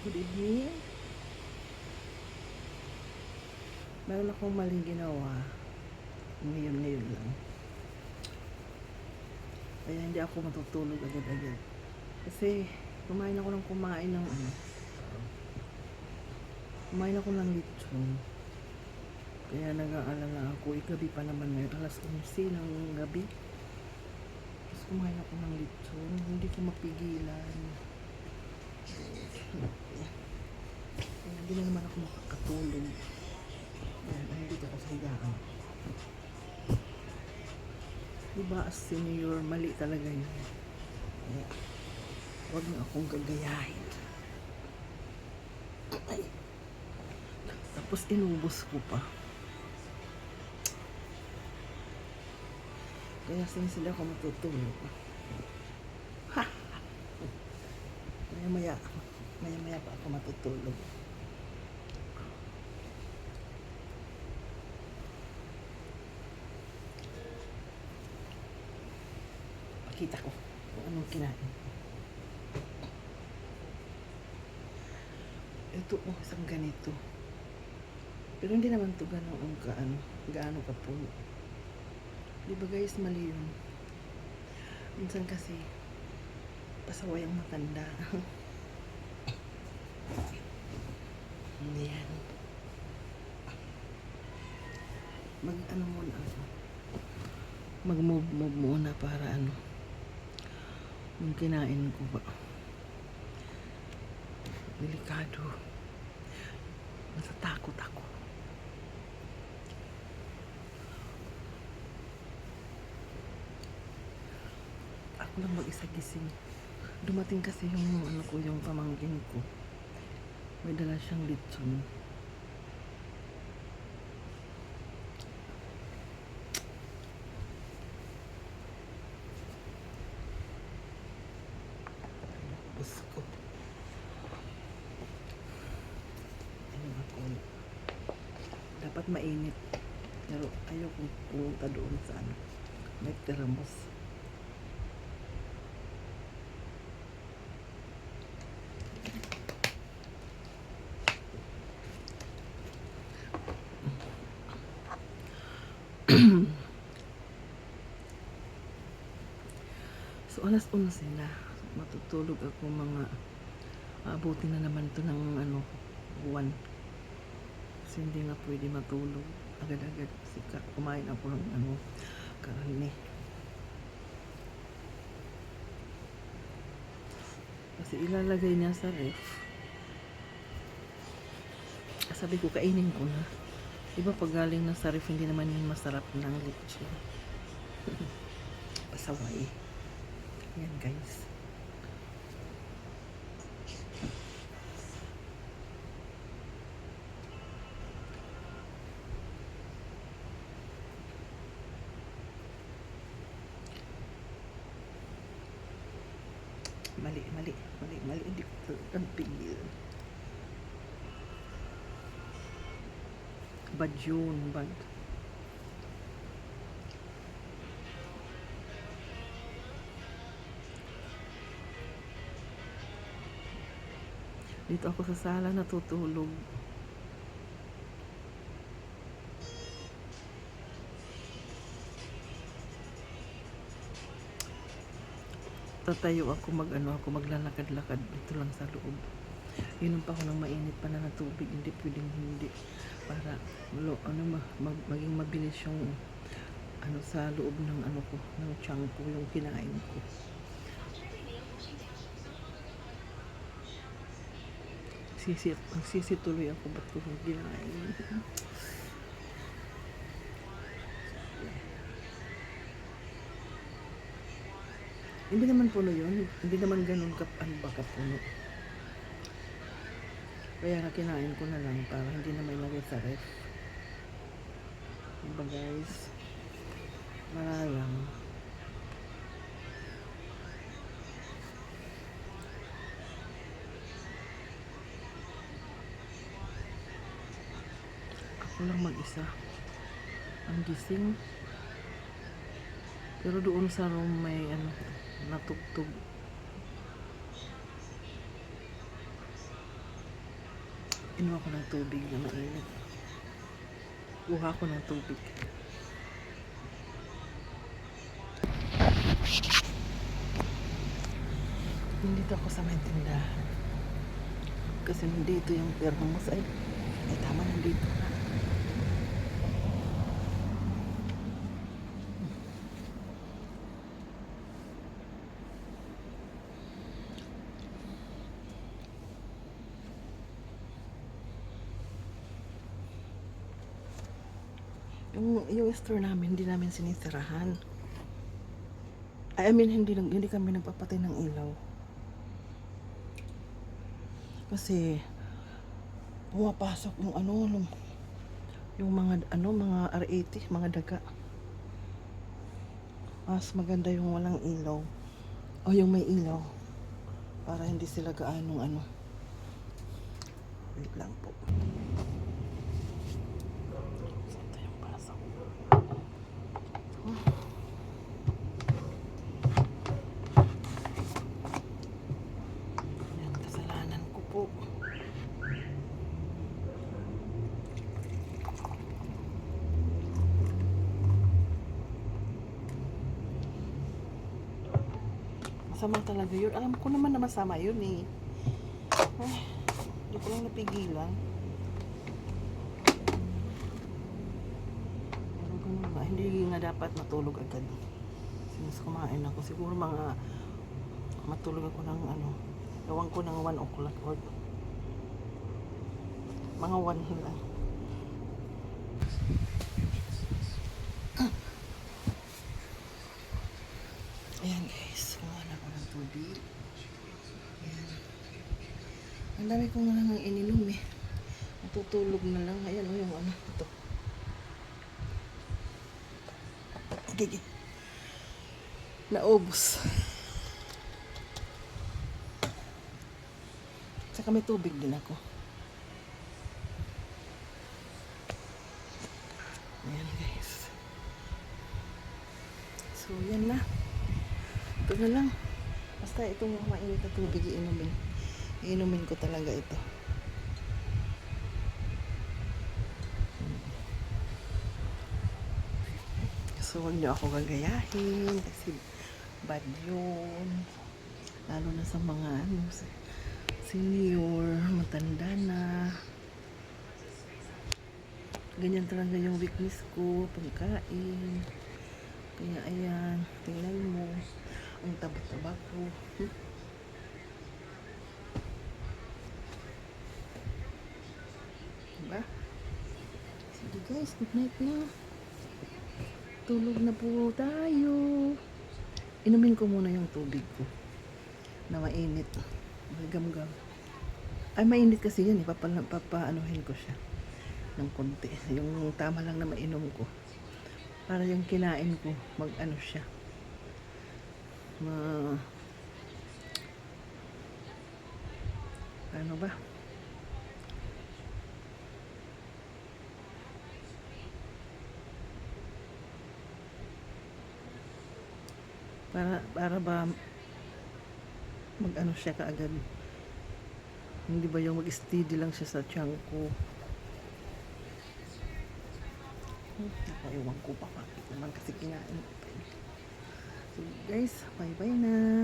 Good evening. Meron akong maling ginawa. Ngayon lang. Kaya hindi ako matutulog agad-agad. Kasi kumain ako ng Kumain ako ng lechon. Kaya nag-aalala ako. Gabi pa naman ngayon. Alas 11 ng gabi. Tapos kumain ako ng lechon. Hindi ko mapigilan. Kaya hindi na naman ako makakatulog. Ayan, nandito ako sa higaan. Diba as senior, mali talaga yun. Kaya, huwag na akong gagayahin. Ay. Tapos inubos ko pa. Kaya sila ako matutulog. Ha! Maya-maya pa ako matutulog. Pakita ko kung anong kinain. Ito isang ganito. Pero hindi naman to gaano ka puno. Di ba guys, mali yun. Minsan kasi pasaway ang matanda. Yan. Mag-move muna para yung kinain ko ba. Delikado. Natatakot ako. Ako lang mag-isa gising. Dumating kasi yung pamangkin ko. May dala siyang lechon. Ko. Dapat mainit. Pero ayaw kong pumunta doon sa may termos. So alas 11 na. Matutulog ako abutin na naman to ng buwan. Kasi hindi nga pwede matulog agad-agad kasi kumain ako ng karne. Kasi ilalagay niya sa ref. Sabi ko kainin ko na. Diba pag galing na sa ref hindi naman yung masarap ng lechon. Pasaway. Yan guys. Mali, hindi ko pigil. Bad yun, bad. Dito ako sa sala natutulog. Tatayo ako maglalakad-lakad dito lang sa loob. Inom pa ako ng mainit pa na tubig, hindi pwedeng hindi para maging mabilis yung sa loob ng ng tiyan ko yung kinain ko. Nagsisituloy ako ba't ko yung kinain. Hindi naman puno yun. Hindi naman ganun kapuno. Kaya nga kinain ko na lang para hindi na may lagay sa ref. Diba guys? Malayang. Ako lang mag-isa. Ang gising. Pero doon sa room may natugtog. Inuha ko ng tubig na mainit. Kuha ko ng tubig. Nandito ako sa may tindahan. Kasi nandito yung thermos. Ay tama, nandito na. Yung store namin, hindi namin sinisirahan. I mean, hindi kami nagpapatay ng ilaw. Kasi pumapasok yung mga R80, mga daga. Mas maganda yung walang ilaw o yung may ilaw para hindi sila gaanong wait lang po. Ito yung pasok. Yan, kasalanan ko po. Masama talaga yun. Alam ko naman na masama yun eh. Ay, hindi ko lang napigilan. Pero ganun ba? Hindi nga dapat matulog agad. Since kumain ako, siguro matulog ako ng gawang ko ng 1 o'clock or mga 1 lang. Ayan guys, kuha na ako ng tubig. Ayan. Ang dami ko na lang ang ininom eh. Matutulog na lang. Ayan yung ito. Okay. Naubos. Saka may tubig din ako. Ayan guys. So yan na. Ito na lang. Basta itong mainit na tubig iinumin ko talaga ito. So huwag niyo ako gagayahin kasi bad yun. Lalo na sa mga senior, matanda na. Ganyan talaga yung weakness ko, pagkain. Kaya ayan, tingnan mo ang taba-taba ko. Diba? Sige guys, good night na. Tulog na po tayo. Inumin ko muna yung tubig ko na mainit. Gamgam. Ay, mainit kasi yan eh. Papaanuhin ko siya ng konti. Yung tama lang na mainom ko. Para yung kinain ko, siya. Ano ba? Para ba siya kaagad. Hindi ba yung mag-steady lang siya sa tiyan ko. Nakaiwan ko pa. Bakit naman kasi kinain ko pa. So guys, bye bye na.